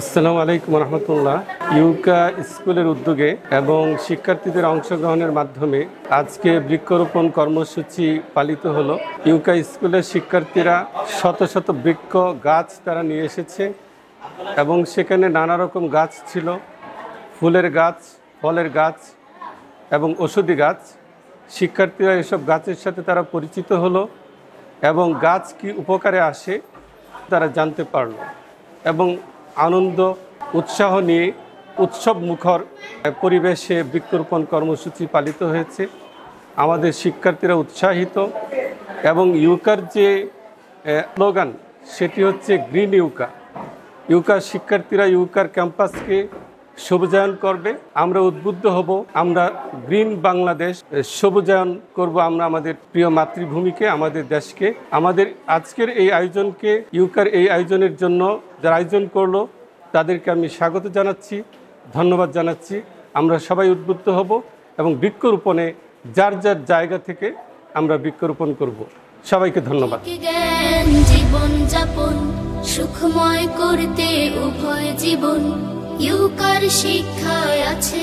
আসসালামু আলাইকুম রহমতুল্লাহ। ইউকা স্কুলের উদ্যোগে এবং শিক্ষার্থীদের অংশগ্রহণের মাধ্যমে আজকে বৃক্ষরোপণ কর্মসূচি পালিত হলো। ইউকা স্কুলের শিক্ষার্থীরা শত শত বৃক্ষ গাছ তারা নিয়ে এসেছে এবং সেখানে নানা রকম গাছ ছিল, ফুলের গাছ, ফলের গাছ এবং ঔষধি গাছ। শিক্ষার্থীরা এসব গাছের সাথে তারা পরিচিত হলো এবং গাছ কি উপকারে আসে তারা জানতে পারল এবং আনন্দ উৎসাহ নিয়ে উৎসব মুখর পরিবেশে বৃক্ষরোপণ কর্মসূচি পালিত হয়েছে। আমাদের শিক্ষার্থীরা উৎসাহিত এবং ইউকার যে স্লোগান সেটি হচ্ছে গ্রিন ইউকা। ইউকার শিক্ষার্থীরা ইউকার ক্যাম্পাসকে সবুজায়ন করবে। আমরা উদ্বুদ্ধ হব, আমরা গ্রিন বাংলাদেশ সবুজায়ন করব। আমরা আমাদের প্রিয় মাতৃভূমিকে, আমাদের দেশকে। আমাদের আজকের এই আয়োজনকে, ইউকার এই আয়োজনের জন্য যারা আয়োজন করলো তাদেরকে আমি স্বাগত জানাচ্ছি, ধন্যবাদ জানাচ্ছি। আমরা সবাই উদ্বুদ্ধ হব এবং বৃক্ষরোপণে যার যার জায়গা থেকে আমরা বৃক্ষরোপণ করব। সবাইকে ধন্যবাদ। জীবন যাপন সুখময় করতে উভয় জীবন ইউকার শিক্ষায় আছে।